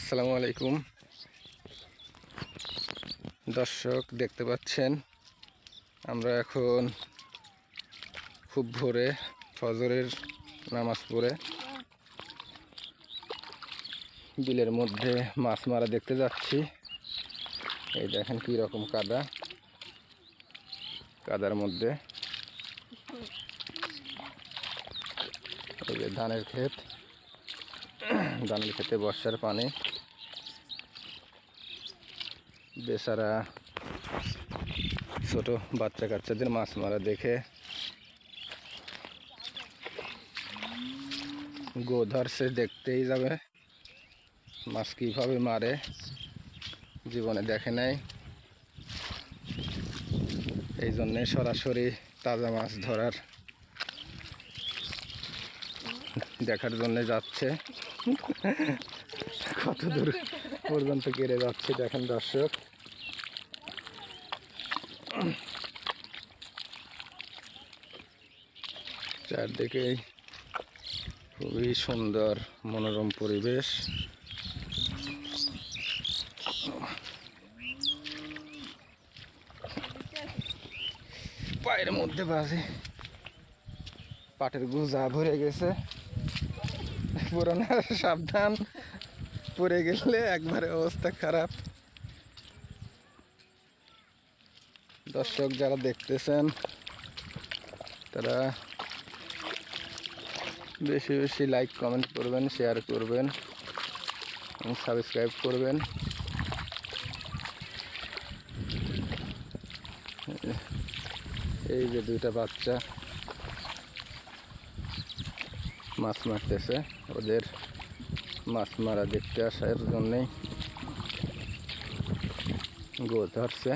আসসালামু আলাইকুম দর্শক, দেখতে পাচ্ছেন আমরা এখন খুব ভোরে ফজরের নামাজ পড়ে বিলের মধ্যে মাছ মারা দেখতে যাচ্ছি। এই দেখেন কি রকম কাদার মধ্যে এই যে ধানের ক্ষেতে বর্ষার পানি, বেচারা ছোট বাচ্চা কাচ্চাদের মাছ মারা দেখে গো ধরছে, দেখতেই যাবে মাছ কীভাবে মারে, জীবনে দেখে নাই। এই জন্যে সরাসরি তাজা মাছ দেখার জন্যে যাচ্ছে। কত দূর পর্যন্ত কেড়ে যাচ্ছে দেখেন দর্শক। চারদিকে খুবই সুন্দর মনোরম পরিবেশ। পায়ের মধ্যে বাজে, পাটের গুজা ভরে গেছে, পুরোনো সাবধান, পড়ে গেলে একবারে অবস্থা খারাপ। দর্শক যারা দেখতেছেন তারা বেশি বেশি লাইক কমেন্ট করবেন, শেয়ার করবেন এবং সাবস্ক্রাইব করবেন। এই যে দুইটা বাচ্চা মাছ মারতেছে, ওদের মাছ মারা দেখতে আসার জন্যেই গো ধরছে।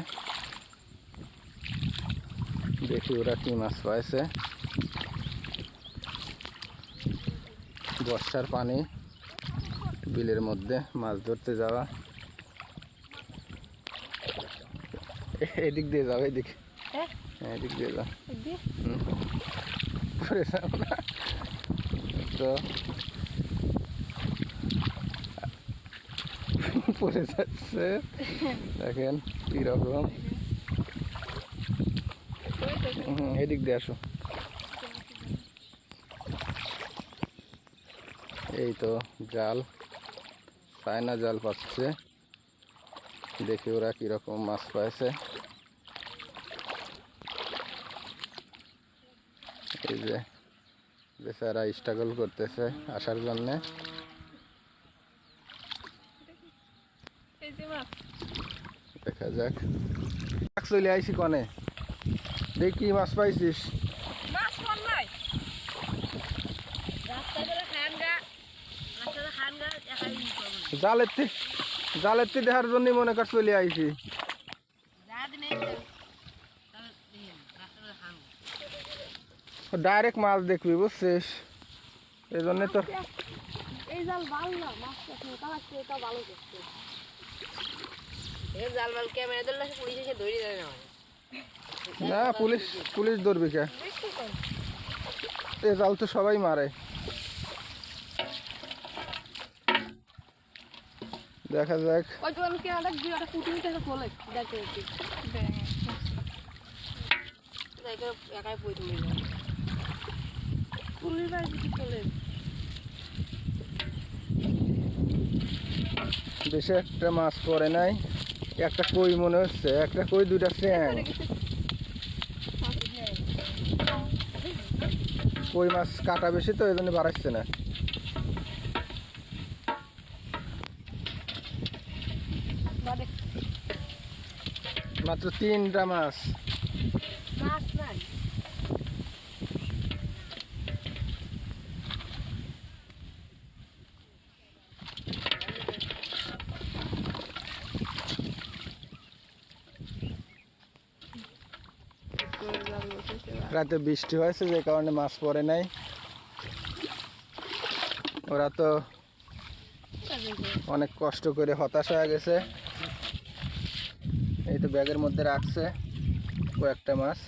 দেখি ওরা কি মাছ পাইছে। বর্ষার পানি, বিলের মধ্যে মাছ ধরতে যাওয়া। এদিক দিয়ে যাও, এদিক এদিক দিয়ে যাও, পড়ে যাও না তো, পড়ে যাচ্ছে দেখেন কিরকম। এদিক দিয়ে আসো। এই তো জাল, চায়না জাল পাচ্ছে, দেখি ওরা কিরকম মাছ পাইছে। এই যে বেচারা স্ট্রাগল করতেছে আসার জন্যে। দেখা যাক, চলে আইসি কনে, দেখি মাছ পাইছিস। জালের দেখার জন্য মনে কর চলে আইসি। ডাইরেক্ট মাছ দেখবি বুঝছিস, এই জন্য তো না, পুলিশ ধরবি কে? এ জাল তো সবাই মারে। দেখা যাক। বেশি একটা মাছ পড়ে নাই, একটা কই মনে হচ্ছে, একটা কই, দুইটা চ্যাং। কই মাছ কাটা বেশি তো, এই জন্য বাড়াচ্ছে না। মাত্র 3টা মাছ। রাতে বৃষ্টি হয়েছে, যে কারণে মাছ পড়ে নাই। ওরা তো অনেক কষ্ট করে হতাশ হয়ে গেছে। এই তো ব্যাগের মধ্যে রাখছে কয়েকটা মাছ।